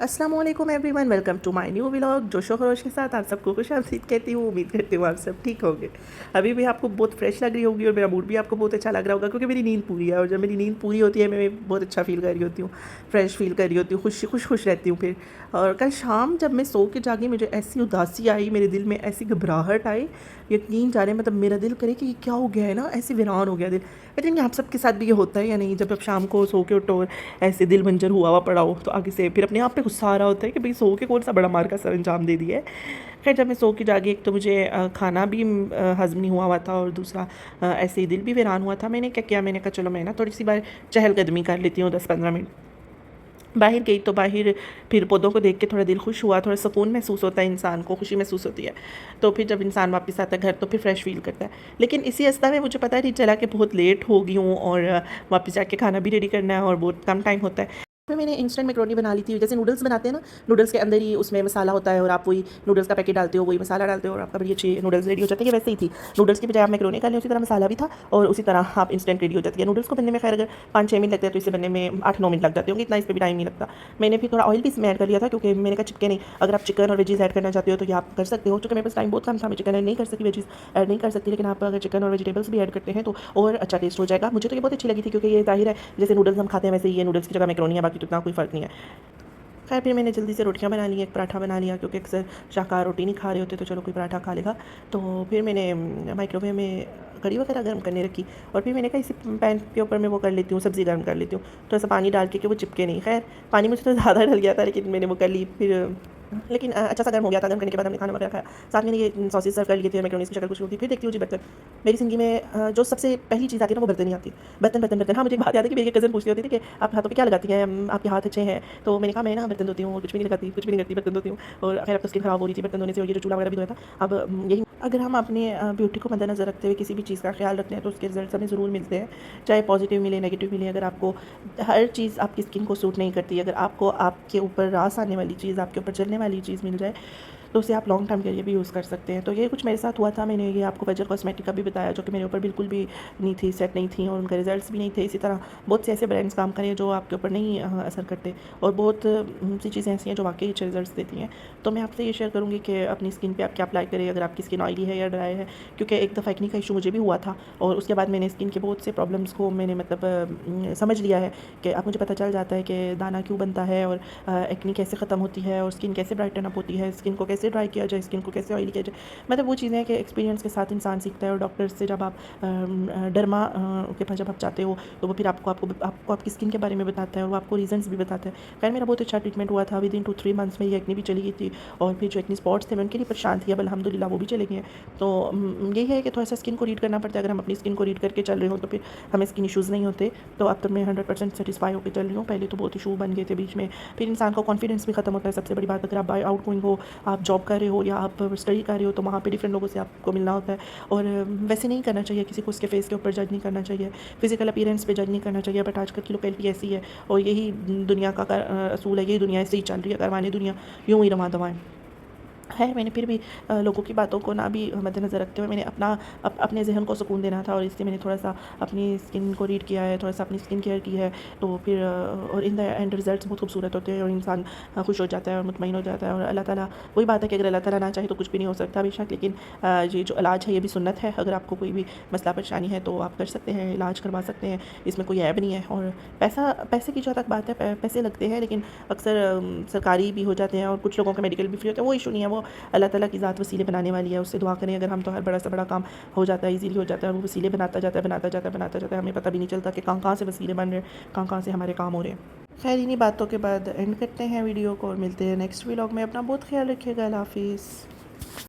अस्सलाम वालेकुम everyone, welcome to my new vlog. जोशो खरोश के साथ आप सबको खुश आमदीद कहती हूँ। उम्मीद करती हूँ आप सब ठीक होंगे। अभी भी आपको बहुत फ्रेश लग रही होगी और मेरा मूड भी आपको बहुत अच्छा लग रहा होगा क्योंकि मेरी नींद पूरी है। और जब मेरी नींद पूरी होती है मैं बहुत अच्छा फील कर रही होती हूँ, फ्रेश फील कर रही होती हूँ, खुश रहती हूँ फिर। और कल शाम जब मैं सो के जागी मुझे ऐसी उदासी आई, मेरे दिल में ऐसी घबराहट आई, यकीन जाने मतलब मेरा दिल करे कि ये क्या हो गया है ना, ऐसे वीरान हो गया दिल। आई थिंक आप सबके साथ भी ये होता है या नहीं, जब आप शाम को सो के उठो और ऐसे दिल बंजर हुआ पड़ा हो तो आगे से फिर अपने आप पे गुस्सा आ रहा होता है कि भाई सो के कौन सा बड़ा मार का सर अंजाम दे दिया है। खैर जब मैं सो के जागी, एक तो मुझे खाना भी हज़म नहीं हुआ था और दूसरा ऐसे ही दिल भी वीरान हुआ था। मैंने क्या किया, मैंने कहा चलो मैं ना थोड़ी सी बार चहलकदमी कर लेती हूँ 10-15 मिनट। बाहर गई तो बाहर फिर पौधों को देख के थोड़ा दिल खुश हुआ, थोड़ा सुकून महसूस होता है, इंसान को खुशी महसूस होती है। तो फिर जब इंसान वापस आता है घर तो फिर फ्रेश फील करता है। लेकिन इसी अवस्था में मुझे पता नहीं चला कि बहुत लेट हो गई हूँ और वापस जाके खाना भी रेडी करना है और बहुत कम टाइम होता है। फिर मैंने इंस्टेंट मैकरोनी बना ली थी। जैसे नूडल्स बनाते हैं ना, नूडल्स के अंदर ही उसमें मसाला होता है और आप वही नूडल्स का पैकेट डालते हो, वही मसाला डालते हो और आपका बड़ी अच्छी नूडल्स रेडी हो जाती है। वैसे ही थी नूडल्स की बजाय आप मैकरोनी कर लें, उसी तरह मसाला भी था और उसी तरह आप इंस्टेंट रेडी हो जाती है। नूडल्स को बनने में खैर अगर 5-6 मिनट लगते हैं तो इसे बनने में 8-9 मिनट लग जाते होंगे, इतना इस पर भी टाइम नहीं लगता। मैंने फिर थोड़ा ऑयल भी इसमें ऐड कर लिया था क्योंकि मैंने कहा चिपके नहीं। अगर आप चिकन और वेजीज ऐड करना चाहते हो तो ये आप कर सकते हो। चूँकि मेरे पास टाइम बहुत कम था, मैं चिकन ऐड नहीं कर सकती, वेजीज ऐड नहीं कर सकती, लेकिन आप अगर चिकन और वेजिटेबल्स भी ऐड करते हैं तो और अच्छा टेस्ट हो जाएगा। मुझे तो ये बहुत अच्छी लगी थी क्योंकि ये जाहिर है जैसे नूडल्स हम खाते हैं वैसे ये नूडल्स की जगह मैकरोनी है, बाकी तो इतना कोई फ़र्क नहीं है। खैर फिर मैंने जल्दी से रोटियां बना ली, एक पराठा बना लिया क्योंकि अक्सर शाकाहार रोटी नहीं खा रहे होते तो चलो कोई पराठा खा लेगा। तो फिर मैंने माइक्रोवेव में कढ़ी वगैरह गर्म करने रखी और फिर मैंने कहा इसी पैन के ऊपर मैं वो कर लेती हूँ, सब्ज़ी गर्म कर लेती हूँ, थोड़ा सा पानी डाल के कि वो चिपके नहीं। खैर पानी मुझे तो ज़्यादा डल गया था लेकिन मैंने वो कर ली फिर। लेकिन अच्छा सा गर्म हो गया था। गर्म करने के बाद हमने खाना वगैरह खाया, साथ में ये सॉसेज सर्व कर लिए थे, मैक्रोनीस की शक्ल कुछ होती। फिर देखती हूँ जी बर्तन। मेरी ज़िंदगी में जो सबसे पहली चीज़ आती है ना वो बर्तन ही आती है। बर्तन बर्तन बर्तन। हाँ मुझे एक बात याद है कि मेरी एक कज़न पूछती होती थी कि आप हाथों पे क्या लगाती हैं, आपके हाथ अच्छे हैं। तो मैंने कहा मैं ना बर्तन धोती हूँ और कुछ भी नहीं लगाती, कुछ भी नहीं करती, बर्तन धोती हूँ। और खैर अब तो स्किन खराब हो रही थी बर्तन धोने से और ये जो चूल्हा वगैरह भी धोया था। अब यही अगर हम अपने ब्यूटी को मद्देनज़र रखते हुए किसी भी चीज़ का ख्याल रखते हैं तो उसके रिजल्ट हमें ज़रूर मिलते हैं, चाहे पॉजिटिव मिले नेगेटिव मिले। अगर आपको हर चीज़ आपकी स्किन को सूट नहीं करती, अगर आपको आपके ऊपर रास आने वाली चीज़, आपके ऊपर चलने वाली चीज़ मिल जाए तो उसे आप लॉन्ग टर्म के लिए भी यूज़ कर सकते हैं। तो ये कुछ मेरे साथ हुआ था। मैंने ये आपको फजर कॉस्मेटिक का भी बताया जो कि मेरे ऊपर बिल्कुल भी नहीं थी, सेट नहीं थी और उनके रिजल्ट्स भी नहीं थे। इसी तरह बहुत से ऐसे ब्रांड्स काम करें जो आपके ऊपर नहीं असर करते और बहुत सी चीज़ें ऐसी हैं जो वाकई अच्छे रिजल्ट्स देती हैं। तो मैं आपसे ये शेयर करूँगी कि अपनी स्किन पे आप क्या अप्लाई करें अगर आपकी स्किन ऑयली है या ड्राई है। क्योंकि एक दफ़ा एक्नी का इशू मुझे भी हुआ था और उसके बाद मैंने स्किन के बहुत से प्रॉब्लम्स को मैंने मतलब समझ लिया है कि अब मुझे पता चल जाता है कि दाना क्यों बनता है और एक्नी कैसे ख़त्म होती है और स्किन कैसे ब्राइटन अप होती है, स्किन को कैसे ड्राई किया जाए, स्किन को कैसे ऑयली किया जाए। मतलब वो चीज़ें हैं कि एक्सपीरियंस के साथ इंसान सीखता है। और डॉक्टर से जब आप डर्मा के पास जब आप जाते हो तो वो फिर आपको आपकी स्किन के बारे में बताता है और वो आपको रीजंस भी बताता है। खैर मेरा बहुत अच्छा ट्रीटमेंट हुआ था। विद इन 2-3 मंथ्स में ये एक्नी भी चली गई थी और फिर जो एक्नी स्पॉट्स थे मैं उनके लिए परेशान थी, अब अल्हम्दुलिल्लाह वो भी चले गए हैं। तो यही है कि थोड़ा सा स्किन को रीड करना पड़ता है। अगर हम अपनी स्किन को रीड करके चल रहे हो तो फिर हमें स्किन इशूज़ नहीं होते। तो अब तो मैं 100% सेटिस्फाई होकर चल रही हूँ। पहले तो बहुत इशू बन गए थे बीच में। फिर इंसान का कॉन्फिडेंस भी ख़त्म होता है। सबसे बड़ी बात, अगर आप आउट गोइंग हो, आप जॉब कर रहे हो या आप स्टडी कर रहे हो तो वहाँ पे डिफरेंट लोगों से आपको मिलना होता है। और वैसे नहीं करना चाहिए किसी को उसके फेस के ऊपर जज नहीं करना चाहिए, फिजिकल अपीयरेंस पे जज नहीं करना चाहिए। बट आजकल की लोकेलिटी ऐसी है और यही दुनिया का असूल है, यही दुनिया ऐसे ही चल रही है। करवाने दुनिया यूँ ही रवा दवाएँ है। मैंने फिर भी लोगों की बातों को ना भी मद्देनज़र रखते हुए मैंने अपने ज़हन को सुकून देना था और इसलिए मैंने थोड़ा सा अपनी स्किन को रीड किया है, थोड़ा सा अपनी स्किन केयर की है। तो फिर और इन द एंड रिजल्ट्स बहुत खूबसूरत होते हैं और इंसान खुश हो जाता है और मुतमईन हो जाता है। और अल्लाह ताला, वही बात है कि अगर अल्लाह ताला ना चाहे तो कुछ भी नहीं हो सकता बेशक, लेकिन ये जो इलाज है ये भी सुन्नत है। अगर आपको कोई भी मसला परेशानी है तो आप कर सकते हैं, इलाज करवा सकते हैं, इसमें कोई ऐब नहीं है। और पैसे की जहाँ तक बात है, पैसे लगते हैं लेकिन अक्सर सरकारी भी हो जाते हैं और कुछ लोगों का मेडिकल भी फ्री होता है। वो इशू नहीं है, वो अल्लाह ताला की ज़ात वसीले बनाने वाली है, उससे दुआ करें। अगर हम तो हर बड़ा से बड़ा काम हो जाता है, ईज़िली हो जाता है और वो वसीले बनाता जाता है, बनाता जाता है, बनाता जाता है। हमें पता भी नहीं चलता कि कहाँ से वसीले बन रहे हैं, कहाँ से हमारे काम हो रहे हैं। खैर इन्हीं बातों के बाद एंड करते हैं वीडियो को और मिलते हैं नेक्स्ट व्लॉग में। अपना बहुत ख्याल रखिएगा। अल्लाह हाफ़िज़।